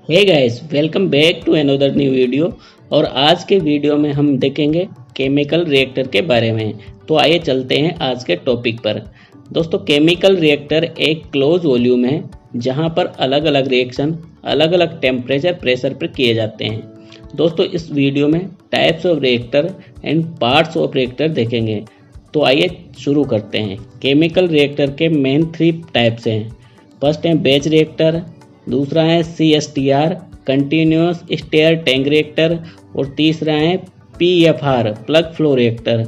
Hey guys, welcome back to another new video. और आज के वीडियो में हम देखेंगे केमिकल रिएक्टर के बारे में। तो आइए चलते हैं आज के टॉपिक पर। दोस्तों, केमिकल रिएक्टर एक क्लोज वॉल्यूम है जहां पर अलग अलग रिएक्शन अलग अलग टेम्परेचर प्रेशर पर किए जाते हैं। दोस्तों, इस वीडियो में types of reactor and parts of reactor देखेंगे। तो आइए शुरू करते हैं। केमिकल रिएक्टर के मेन 3 टाइप्स हैं। फर्स्ट है बैच रिएक्टर, दूसरा है CSTR continuous stir tank reactor और तीसरा है PFR प्लग फ्लो रिएक्टर।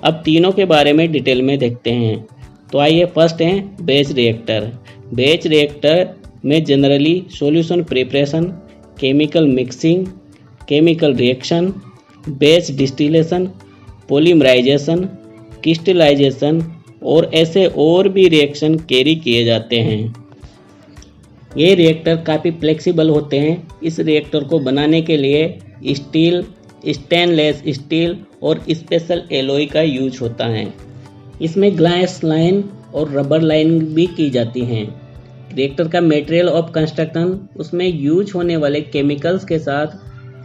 अब तीनों के बारे में डिटेल में देखते हैं। तो आइए, फर्स्ट है बैच रिएक्टर। बैच रिएक्टर में generally solution preparation, chemical mixing, chemical reaction, batch distillation, polymerisation, crystallisation और ऐसे और भी रिएक्शन कैरी किए जाते हैं। ये रिएक्टर काफ़ी फ्लेक्सिबल होते हैं। इस रिएक्टर को बनाने के लिए स्टील, स्टेनलेस स्टील और स्पेशल एलॉय का यूज होता है। इसमें ग्लास लाइन और रबर लाइन भी की जाती हैं। रिएक्टर का मटेरियल ऑफ कंस्ट्रक्शन उसमें यूज होने वाले केमिकल्स के साथ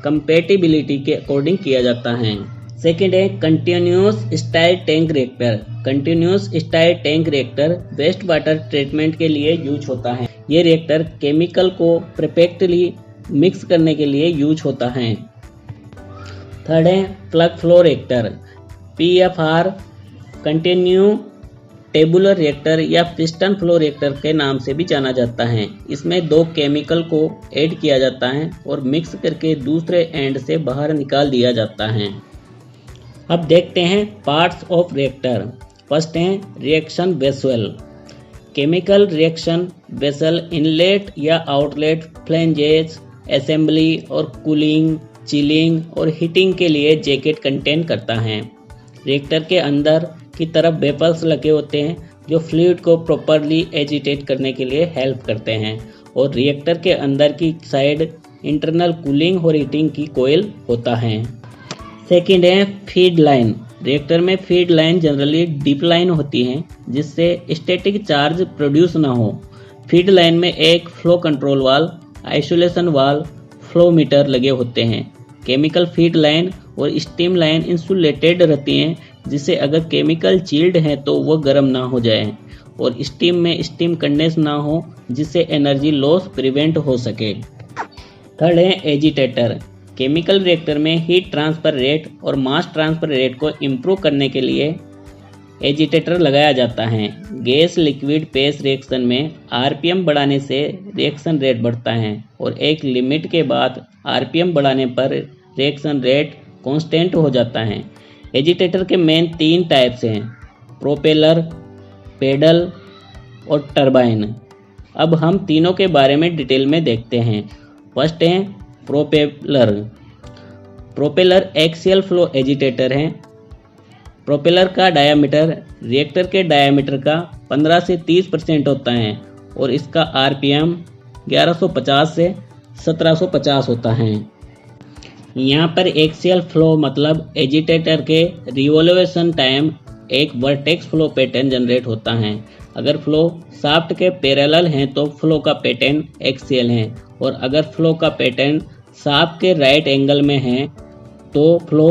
कंपैटिबिलिटी के अकॉर्डिंग किया जाता है। सेकेंड है continuous style tank reactor. Continuous style tank reactor waste water treatment के लिए यूज होता है। ये रिएक्टर केमिकल को परफेक्टली मिक्स करने के लिए यूज होता है। थर्ड है plug flow reactor. PFR continue tubular reactor या पिस्टन फ्लो रिएक्टर के नाम से भी जाना जाता है। इसमें 2 केमिकल को ऐड किया जाता है और मिक्स करके दूसरे एंड से बाहर निकाल दिया जाता है। अब देखते हैं पार्ट्स ऑफ रिएक्टर। फर्स्ट है reaction vessel. Chemical reaction vessel inlet या आउटलेट, फ्लैंजेस, असेंबली और कूलिंग, चिलिंग और हीटिंग के लिए जैकेट कंटेन करता है। रिएक्टर के अंदर की तरफ वेपल्स लगे होते हैं जो फ्लूइड को प्रॉपरली एजिटेट करने के लिए हेल्प करते हैं, और रिएक्टर के अंदर की साइड इंटरनल कूलिंग और हीटिंग की कोयल होता है। सेकेंड है फीड लाइन। रिएक्टर में feed line generally deep line होती है जिससे स्टैटिक चार्ज प्रोड्यूस ना हो। फीड लाइन में एक flow control valve, isolation valve, flow meter लगे होते हैं। केमिकल फीड लाइन और स्टीम लाइन इंसुलेटेड रहती हैं जिससे अगर केमिकल चिल्ड है तो वो गर्म ना हो जाए, और स्टीम में स्टीम कंडेंस ना हो जिससे एनर्जी लॉस प्रिवेंट हो सके। थर्ड है एजिटेटर। केमिकल रिएक्टर में हीट ट्रांसफर रेट और मास ट्रांसफर रेट को इम्प्रूव करने के लिए एजिटेटर लगाया जाता है। गैस लिक्विड फेस रिएक्शन में RPM बढ़ाने से रिएक्शन रेट बढ़ता है और एक लिमिट के बाद RPM बढ़ाने पर रिएक्शन रेट कांस्टेंट हो जाता है। एजिटेटर के मेन 3 टाइप्स हैं, प्रोपेलर, पेडल और टरबाइन। अब हम तीनों के बारे में डिटेल में देखते हैं। फर्स्ट है propeller. Propeller axial flow agitator है। प्रोपेलर का डायामीटर रिएक्टर के डायामीटर का 15 से 30% होता है और इसका RPM 1150 से 1750 होता है। यहाँ पर एक्सियल फ्लो मतलब एजिटेटर के रिवोल्यूशन टाइम एक वर्टेक्स फ्लो पैटर्न जनरेट होता है। अगर फ्लो शाफ्ट के पैरेलल हैं तो फ्लो का पैटर्न एक्सियल है, और अगर फ्लो का पैटर्न शाफ्ट के राइट एंगल में है तो फ्लो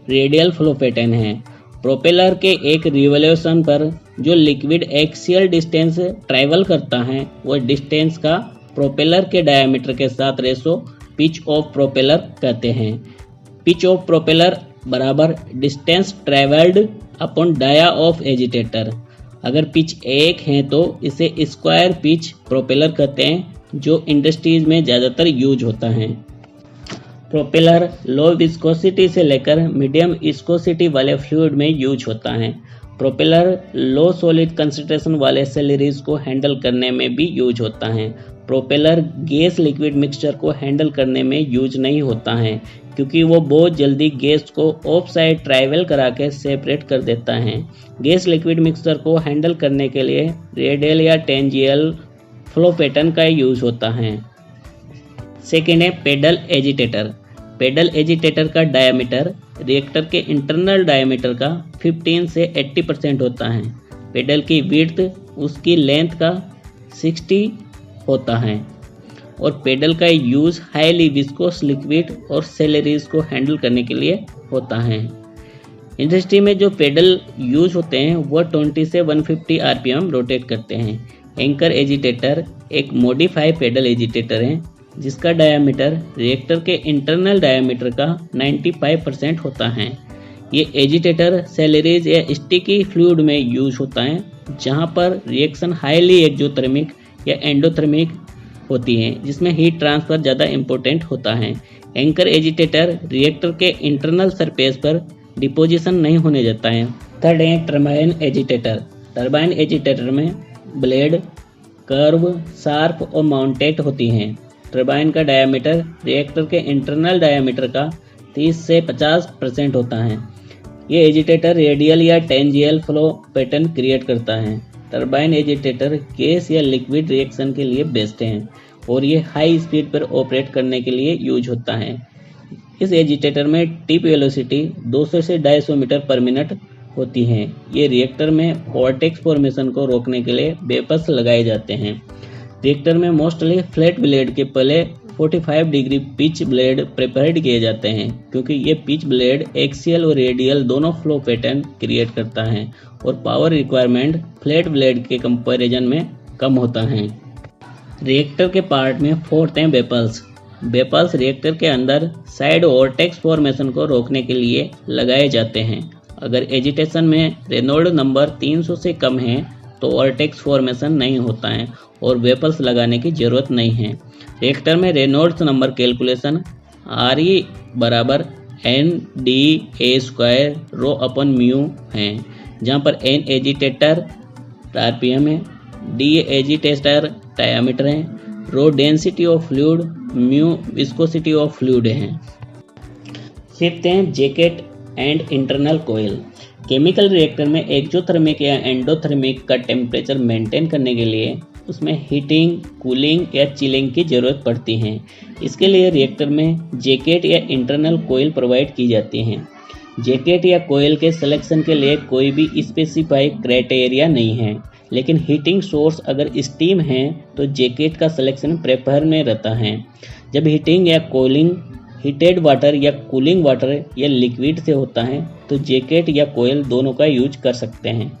रेडियल फ्लो पैटर्न है। प्रोपेलर के एक रिवोल्यूशन पर जो लिक्विड एक्सियल डिस्टेंस ट्रैवल करता है वो डिस्टेंस का प्रोपेलर के डायमीटर के साथ रेशो पिच ऑफ प्रोपेलर कहते हैं। पिच ऑफ प्रोपेलर बराबर distance travelled upon dia of agitator. अगर पिच 1 है तो इसे स्क्वायर पिच प्रोपेलर कहते हैं, जो इंडस्ट्रीज में ज़्यादातर यूज होता है। प्रोपेलर लो विस्कोसिटी से लेकर मीडियम विस्कोसिटी वाले फ्लूइड में यूज होता है। प्रोपेलर लो सॉलिड कंसंट्रेशन वाले स्लरीज को हैंडल करने में भी यूज होता है। प्रोपेलर गैस लिक्विड मिक्सचर को हैंडल करने में यूज नहीं होता है क्योंकि वो बहुत जल्दी गैस को ऑफ साइड ट्रैवल करा के सेपरेट कर देता है। गैस लिक्विड मिक्सचर को हैंडल करने के लिए रेडियल या टेंजियल फ्लो पैटर्न का यूज होता है। सेकेंड है पेडल एजिटेटर। पेडल एजिटेटर का डायमीटर रिएक्टर के इंटरनल डायमीटर का 15 से 80% होता है। पेडल की विड्थ उसकी लेंथ का 60 होता है। और पेडल का यूज़ हाईली विस्कोस लिक्विड और सेलरीज को हैंडल करने के लिए होता है। इंडस्ट्री में जो पेडल यूज होते हैं वह 20 से 150 आरपीएम रोटेट करते हैं। एंकर एजिटेटर एक मॉडिफाई पेडल एजिटेटर है जिसका डायामीटर रिएक्टर के इंटरनल डायामीटर का 95% होता है। ये एजिटेटर सेलरीज या स्टिकी फ्लूइड में यूज होता है जहां पर रिएक्शन हाईली एक्सोथर्मिक या एंडोथर्मिक होती है जिसमें हीट ट्रांसफर ज़्यादा इम्पोर्टेंट होता है। एंकर एजिटेटर रिएक्टर के इंटरनल सरफेस पर डिपोजिशन नहीं होने देता है। थर्ड है टर्बाइन एजिटेटर। टर्बाइन एजिटेटर में ब्लेड कर्व, शार्प और माउंटेड होती हैं। टर्बाइन का डायामीटर रिएक्टर के इंटरनल डायामीटर का 30 से 50% होता है। ये एजिटेटर रेडियल या टेंजियल फ्लो पैटर्न क्रिएट करता है। टर्बाइन एजिटेटर गैस या लिक्विड रिएक्शन के लिए बेस्ट हैं और ये हाई स्पीड पर ऑपरेट करने के लिए यूज होता है। इस एजिटेटर में टिप वेलोसिटी 200 से 250 मीटर पर मिनट होती है। ये रिएक्टर में वॉर्टेक्स फॉर्मेशन को रोकने के लिए वेपर्स लगाए जाते हैं। रिएक्टर में मोस्टली फ्लैट ब्लेड के पहले 45 डिग्री पिच ब्लेड प्रिपेयर्ड किए जाते हैं क्योंकि ये पिच ब्लेड एक्सियल और रेडियल दोनों फ्लो पैटर्न क्रिएट करता है और पावर रिक्वायरमेंट फ्लैट ब्लेड के कंपैरिजन में कम होता है। रिएक्टर के पार्ट में फोर्थ हैं वेपल्स। वेपल्स रिएक्टर के अंदर साइड वॉर्टेक्स फॉर्मेशन को रोकने के लिए लगाए जाते हैं। अगर एजिटेशन में रेनॉल्ड नंबर 300 से कम है तो वॉर्टेक्स फॉर्मेशन नहीं होता है और वेपल्स लगाने की जरूरत नहीं है। रिएक्टर में रेनॉल्ड्स नंबर कैलकुलेशन RE बराबर NDA² रो अपन म्यू है, जहाँ पर N एजिटेटर RPM है, D एजिटेटर डायामीटर है, rho density of fluid, mu viscosity of fluid है। फिफ्थ है jacket and internal coil. Chemical reactor में एक्सोथर्मिक या एंडोथर्मिक का टेम्परेचर मेंटेन करने के लिए उसमें हीटिंग, कूलिंग या चिलिंग की ज़रूरत पड़ती है। इसके लिए रिएक्टर में जैकेट या इंटरनल कोयल प्रोवाइड की जाती हैं। जैकेट या कोयल के सिलेक्शन के लिए कोई भी स्पेसिफाइड क्राइटेरिया नहीं है, लेकिन हीटिंग सोर्स अगर स्टीम है तो जैकेट का सिलेक्शन प्रेफर में रहता है। जब हीटिंग या कूलिंग हीटेड वाटर या कूलिंग वाटर या लिक्विड से होता है तो जैकेट या कोयल दोनों का यूज कर सकते हैं।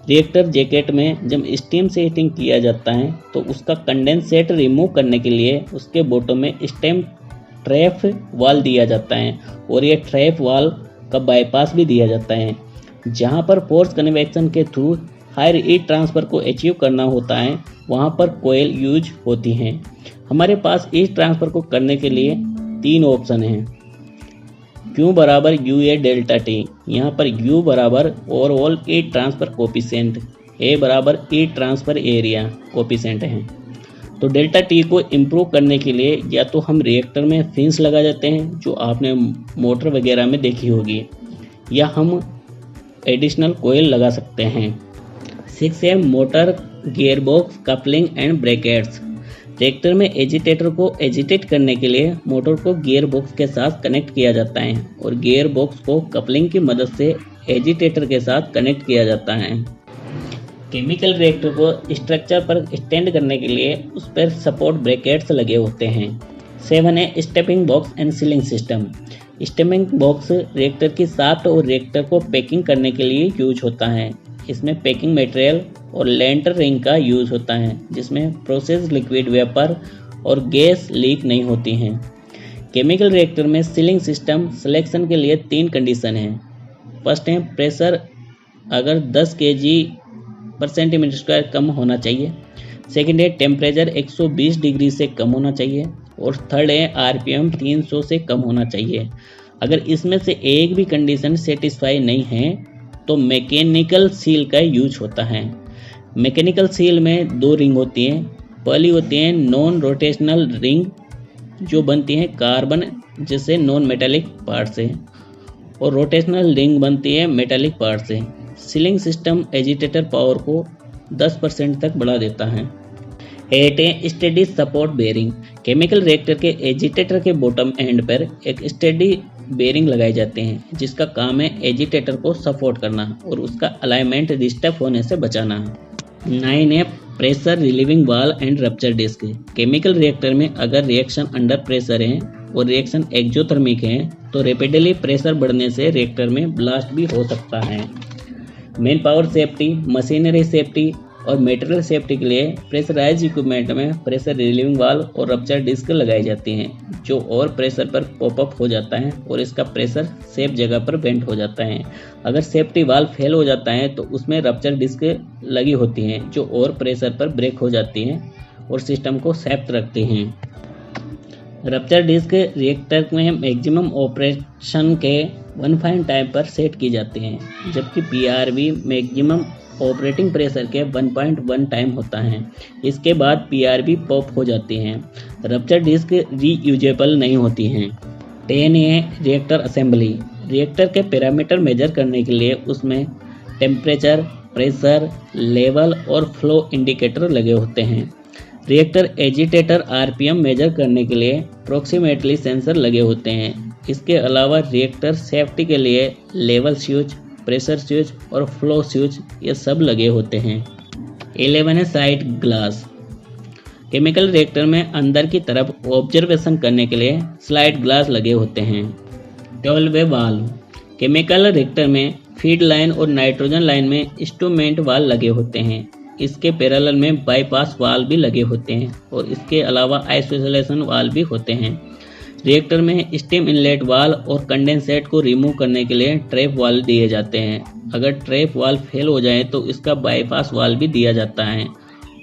रिएक्टर जैकेट में जब स्टीम से हीटिंग किया जाता है तो उसका कंडेंसेट रिमूव करने के लिए उसके बॉटम में स्टीम ट्रैप वाल दिया जाता है और ये ट्रैप वाल का बाईपास भी दिया जाता है। जहां पर फोर्स कन्वेक्शन के थ्रू हायर हीट ट्रांसफर को अचीव करना होता है वहां पर कोयल यूज होती हैं। हमारे पास हीट ट्रांसफर को करने के लिए 3 ऑप्शन हैं। Q बराबर UA डेल्टा T, यहाँ पर U बराबर overall heat transfer coefficient, A बराबर हीट ट्रांसफर एरिया कोफिशिएंट है। तो डेल्टा T को इम्प्रूव करने के लिए या तो हम रिएक्टर में फिन्स लगा देते हैं जो आपने मोटर वगैरह में देखी होगी, या हम एडिशनल कोयल लगा सकते हैं। 6 है motor, gearbox, coupling and brackets. Reactor में एजिटेटर को एजिटेट करने के लिए मोटर को गियर बॉक्स के साथ कनेक्ट किया जाता है और गियर बॉक्स को कपलिंग की मदद से एजिटेटर के साथ कनेक्ट किया जाता है। केमिकल रिएक्टर को स्ट्रक्चर पर स्टैंड करने के लिए उस पर सपोर्ट ब्रैकेट्स लगे होते हैं। 7 है stepping box and ceiling system. Stepping box reactor की शाफ्ट और रिएक्टर को पैकिंग करने के लिए यूज होता है। इसमें पैकिंग मटेरियल और लेंटर रिंग का यूज होता है जिसमें प्रोसेस लिक्विड वेपर और गैस लीक नहीं होती हैं। केमिकल रिएक्टर में सीलिंग सिस्टम सिलेक्शन के लिए 3 कंडीशन हैं। फर्स्ट है प्रेशर अगर 10 kg/cm² कम होना चाहिए। सेकंड है टेम्परेचर 120 डिग्री से कम होना चाहिए और थर्ड है RPM 300 से कम होना चाहिए। अगर इसमें से एक भी कंडीशन सेटिस्फाई नहीं है तो मैकेनिकल सील का यूज होता है। मैकेनिकल सील में 2 रिंग होती हैं। पहली होती है नॉन रोटेशनल रिंग जो बनती है कार्बन जैसे नॉन मेटालिक पार्ट से, और रोटेशनल रिंग बनती है मेटालिक पार्ट से। सीलिंग सिस्टम एजिटेटर पावर को 10% तक बढ़ा देता है। 8 है steady support bearing. Chemical reactor के एजिटेटर के बॉटम एंड पर एक स्टेडी बेरिंग लगाए जाते हैं जिसका काम है एजिटेटर को सपोर्ट करना और उसका अलाइनमेंट डिस्टर्ब होने से बचाना। 9 है pressure relieving valve and rupture disc. Chemical reactor में अगर रिएक्शन अंडर प्रेशर है और रिएक्शन एक्जोथर्मिक है तो रैपिडली प्रेशर बढ़ने से रिएक्टर में ब्लास्ट भी हो सकता है। Man power safety, machinery safety और मटेरियल सेफ्टी के लिए प्रेशराइज इक्विपमेंट में प्रेशर रिलीविंग वाल्व और रप्चर डिस्क लगाई जाती हैं जो और प्रेशर पर पॉपअप हो जाता है और इसका प्रेशर सेफ जगह पर बेंड हो जाता है। अगर सेफ्टी वाल्व फेल हो जाता है तो उसमें रप्चर डिस्क लगी होती हैं जो और प्रेशर पर ब्रेक हो जाती हैं और सिस्टम को सेफ रखती हैं। रप्चर डिस्क रिएक्टर में मैक्सिमम ऑपरेशन के 1 टाइम पर सेट की जाती हैं, जबकि पीआरवी मैक्सिमम ऑपरेटिंग प्रेशर के 1.1 टाइम होता है। इसके बाद पीआरवी पॉप हो जाती हैं। रप्चर डिस्क रीयूजेबल नहीं होती हैं। 10A reactor assembly. रिएक्टर के पैरामीटर मेजर करने के लिए उसमें टेम्परेचर, प्रेशर, लेवल और फ्लो इंडिकेटर लगे होते हैं। रिएक्टर एजिटेटर आरपीएम मेजर करने के लिए अप्रॉक्सीमेटली सेंसर लगे होते हैं। इसके अलावा रिएक्टर सेफ्टी के लिए लेवल स्विच, प्रेशर स्विच और फ्लो स्विच ये सब लगे होते हैं। 11 है साइड ग्लास। केमिकल रिएक्टर में अंदर की तरफ ऑब्जर्वेशन करने के लिए स्लाइड ग्लास लगे होते हैं। 12 वाल्व। केमिकल रिएक्टर में फीड लाइन और नाइट्रोजन लाइन में इंस्ट्रूमेंट वाल्व लगे होते हैं। इसके पैरेलल में बाईपास वाल्व भी लगे होते हैं और इसके अलावा आइसोलेशन वाल्व भी होते हैं। रिएक्टर में स्टीम इनलेट वाल्व और कंडेंसेट को रिमूव करने के लिए ट्रैप वाल्व दिए जाते हैं। अगर ट्रैप वाल्व फेल हो जाए तो इसका बाईपास वाल्व भी दिया जाता है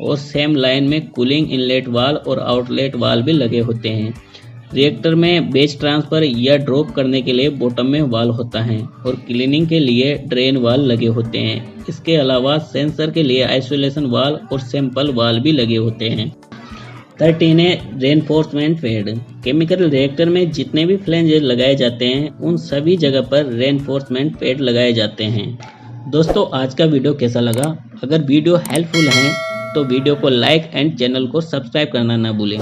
और सेम लाइन में कूलिंग इनलेट वाल्व और आउटलेट वाल्व भी लगे होते हैं। रिएक्टर में बेच ट्रांसफर या ड्रॉप करने के लिए बॉटम में वाल्व होता है और क्लीनिंग के लिए ड्रेन वाल्व लगे होते हैं। इसके अलावा सेंसर के लिए आइसोलेशन वाल्व और सैंपल वाल्व भी लगे होते हैं। 13 है रेनफोर्समेंट पैड। केमिकल रिएक्टर में जितने भी फ्लेंजेस लगाए जाते हैं उन सभी जगह पर रेनफोर्समेंट पैड लगाए जाते हैं। दोस्तों आज का वीडियो कैसा लगा? अगर वीडियो हेल्पफुल है तो वीडियो को लाइक एंड चैनल को सब्सक्राइब करना ना भूलें।